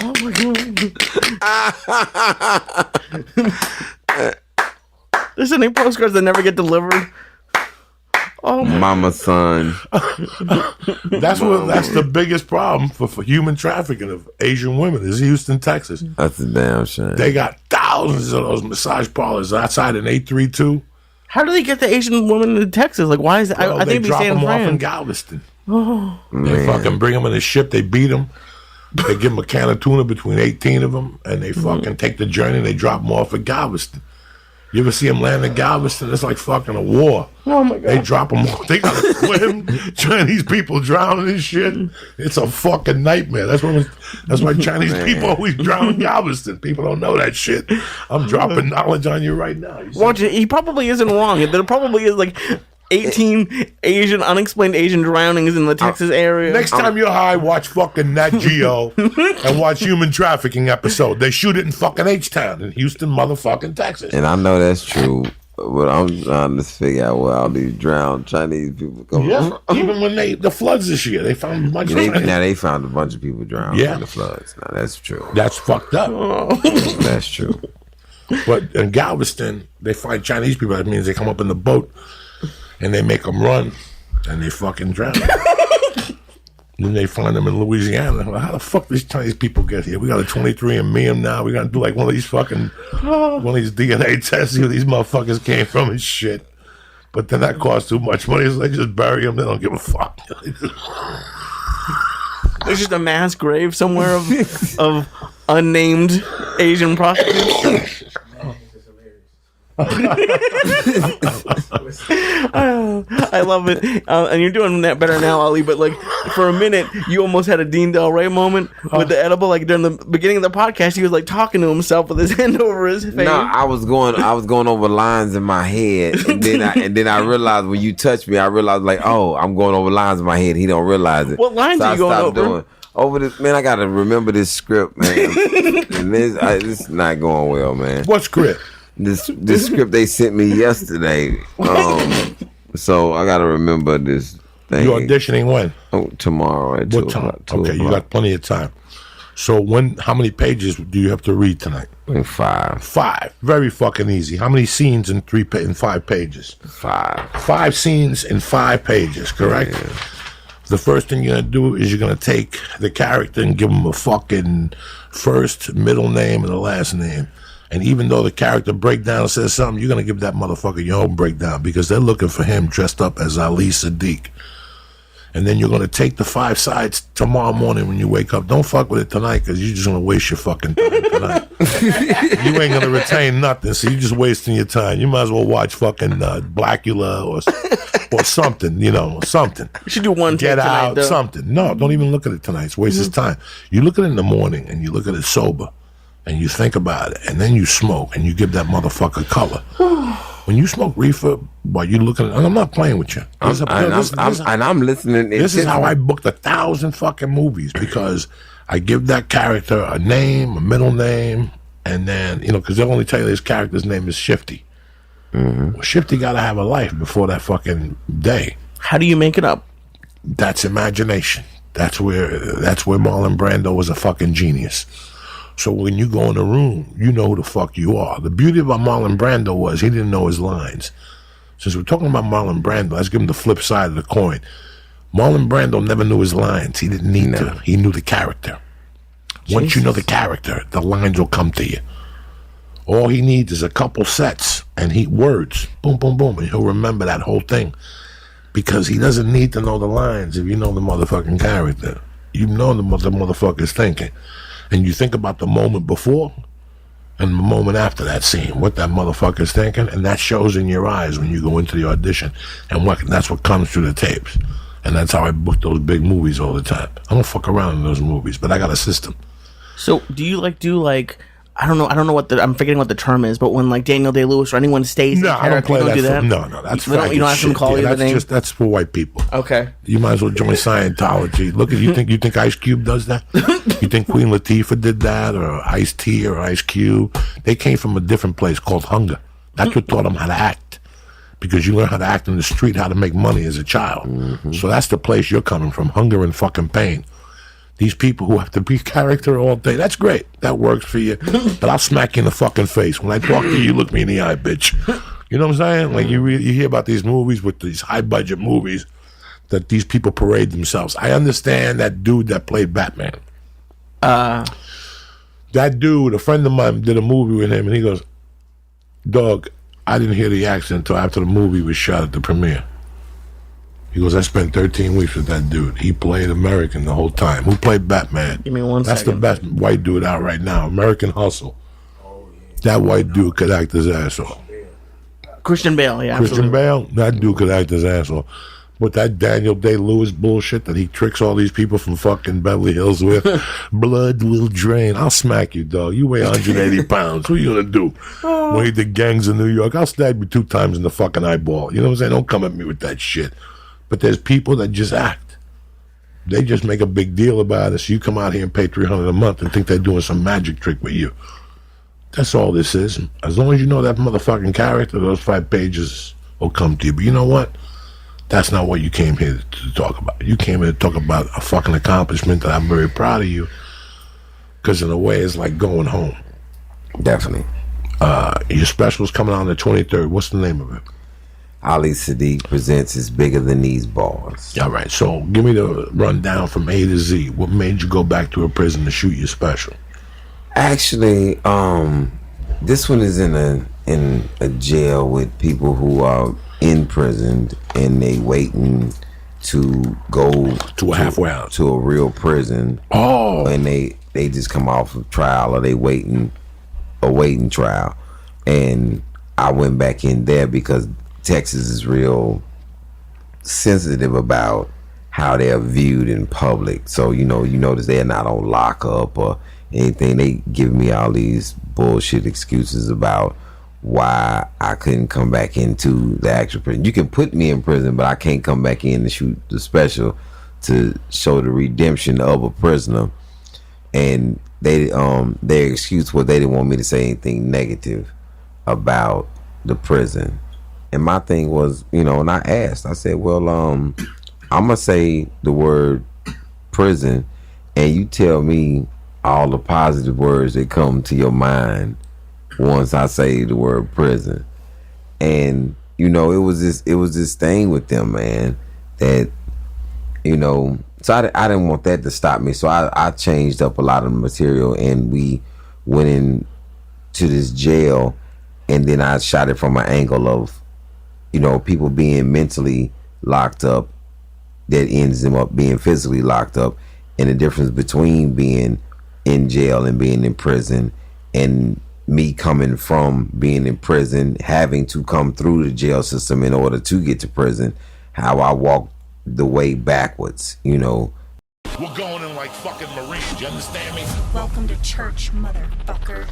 Oh my god. There's any postcards that never get delivered. Oh my Mama, son. That's the biggest problem for human trafficking of Asian women is Houston, Texas. That's a damn shame. They got thousands of those massage parlors outside in 832. How do they get the Asian women to Texas? Like, why is that? Well, I they think drop they them in off in France. Galveston. Oh, They fucking bring them in a ship. They beat them. They give them a can of tuna between 18 of them, and they fucking take the journey. And they drop them off at Galveston. You ever see them land in Galveston? It's like fucking a war. Oh my god! They drop them off. They gotta swim. Chinese people drowning and shit. It's a fucking nightmare. That's why Chinese people always drown in Galveston. People don't know that shit. I'm dropping knowledge on you right now. Watch it. He probably isn't wrong. There probably is like 18 unexplained Asian drownings in the Texas area. Next time you're high, watch fucking Nat Geo and watch human trafficking episode. They shoot it in fucking H-Town in Houston, motherfucking Texas. And I know that's true, but I'm trying to figure out where all these drowned Chinese people come from. Even when the floods this year, they found a bunch of They found a bunch of people drowned in the floods. Now that's true. That's fucked up. That's true. But in Galveston, they find Chinese people. That means they come up in the boat and they make them run and they fucking drown. Then they find them in Louisiana. Like, how the fuck these Chinese people get here? We got a 23andMe them now. We got to do like one of these DNA tests, see where these motherfuckers came from and shit. But then that costs too much money, so they just bury them. They don't give a fuck. There's just a mass grave somewhere of unnamed Asian prostitutes. I love it, and you're doing that better now, Ali. But like for a minute, you almost had a Dean Del Rey moment with the edible. Like during the beginning of the podcast, he was like talking to himself with his hand over his face. No, I was going over lines in my head, and then I realized when you touched me, I realized like, oh, I'm going over lines in my head. He don't realize it. What lines are you going over? Over this, man. I gotta remember this script, man. And this is not going well, man. What script? This script they sent me yesterday. So I gotta remember this thing. You auditioning when? Tomorrow at 2 o'clock. Okay, you got plenty of time. So how many pages do you have to read tonight? 5. 5. Very fucking easy. How many scenes in 5 pages? 5. 5 scenes in 5 pages, correct? Yeah. The first thing you're going to do is you're going to take the character and give him a fucking first, middle name, and a last name. And even though the character breakdown says something, you're going to give that motherfucker your own breakdown because they're looking for him dressed up as Ali Siddiq. And then you're going to take the 5 sides tomorrow morning when you wake up. Don't fuck with it tonight because you're just going to waste your fucking time tonight. You ain't going to retain nothing, so you're just wasting your time. You might as well watch fucking Blackula or something, something. You should do one Get tonight, out, something. No, don't even look at it tonight. It's waste his time. You look at it in the morning and you look at it sober. And you think about it, and then you smoke, and you give that motherfucker color. When you smoke reefer, while you looking at, and I'm not playing with you. I'm listening. This is how I booked 1,000 fucking movies because I give that character a name, a middle name, and then because they'll only tell you this character's name is Shifty. Mm-hmm. Well, Shifty got to have a life before that fucking day. How do you make it up? That's imagination. That's where Marlon Brando was a fucking genius. So when you go in the room, you know who the fuck you are. The beauty about Marlon Brando was he didn't know his lines. Since we're talking about Marlon Brando, let's give him the flip side of the coin. Marlon Brando never knew his lines. He didn't need to. He knew the character. Once you know the character, the lines will come to you. All he needs is a couple sets and words. Boom, boom, boom. And he'll remember that whole thing. Because he doesn't need to know the lines if you know the motherfucking character. You know the motherfucker's thinking. And you think about the moment before and the moment after that scene, what that motherfucker's thinking, and that shows in your eyes when you go into the audition. And that's what comes through the tapes. And that's how I book those big movies all the time. I don't fuck around in those movies, but I got a system. So do you do I don't know I'm forgetting what the term is, but when like Daniel Day-Lewis or anyone stays in character, I don't play you don't that. do that? No, that's you don't have them call you the name? That's for white people. Okay. You might as well join Scientology. Look, you think Ice Cube does that? You think Queen Latifah did that, or Ice-T or Ice Cube? They came from a different place called hunger. That's what taught them how to act. Because you learn how to act in the street, how to make money as a child. Mm-hmm. So that's the place you're coming from, hunger and fucking pain. These people who have to be character all day, that's great. That works for you. But I'll smack you in the fucking face. When I talk to you, you look me in the eye, bitch. You know what I'm saying? Like, you hear about these movies with these high-budget movies that these people parade themselves. I understand that dude that played Batman. That dude, a friend of mine, did a movie with him, and he goes, dog, I didn't hear the accent until after the movie was shot at the premiere. He goes, I spent 13 weeks with that dude. He played American the whole time. Who played Batman? Give me one That's second. the best white dude out right now. American Hustle. That white dude could act his ass off. Christian Bale, yeah, Christian absolutely. Bale, that dude could act his ass off. With that Daniel Day-Lewis bullshit that he tricks all these people from fucking Beverly Hills with, blood will drain. I'll smack you, dog. You weigh 180 pounds. What are you gonna do? When he did Gangs in New York, I'll stab you 2 times in the fucking eyeball. You know what I'm saying? Don't come at me with that shit. But there's people that just act. They just make a big deal about it. So you come out here and pay $300 a month and think they're doing some magic trick with you. That's all this is. As long as you know that motherfucking character, those 5 pages will come to you. But you know what? That's not what you came here to talk about. You came here to talk about a fucking accomplishment that I'm very proud of you. Because in a way, it's like going home. Definitely. Your special's coming out on the 23rd. What's the name of it? Ali Siddiq presents It's Bigger Than These Bars. All right. So give me the rundown from A to Z. What made you go back to a prison to shoot your special? Actually, this one is in a jail with people who are in prison and they waiting to go To a halfway house. to a real prison. Oh. And they just come off of trial or they awaiting trial. And I went back in there because Texas is real sensitive about how they're viewed in public. So, you notice they're not on lockup or anything. They give me all these bullshit excuses about why I couldn't come back into the actual prison. You can put me in prison, but I can't come back in to shoot the special to show the redemption of a prisoner. And their excuse was they didn't want me to say anything negative about the prison. And my thing was, and I asked, I said, well, I'm gonna say the word prison and you tell me all the positive words that come to your mind once I say the word prison. And it was this thing with them, man, that so I didn't want that to stop me. So I changed up a lot of the material and we went in to this jail and then I shot it from an angle of people being mentally locked up that ends them up being physically locked up, and the difference between being in jail and being in prison, and me coming from being in prison, having to come through the jail system in order to get to prison, how I walked the way backwards. We're going in like fucking Marines, you understand me? Welcome to church, motherfucker.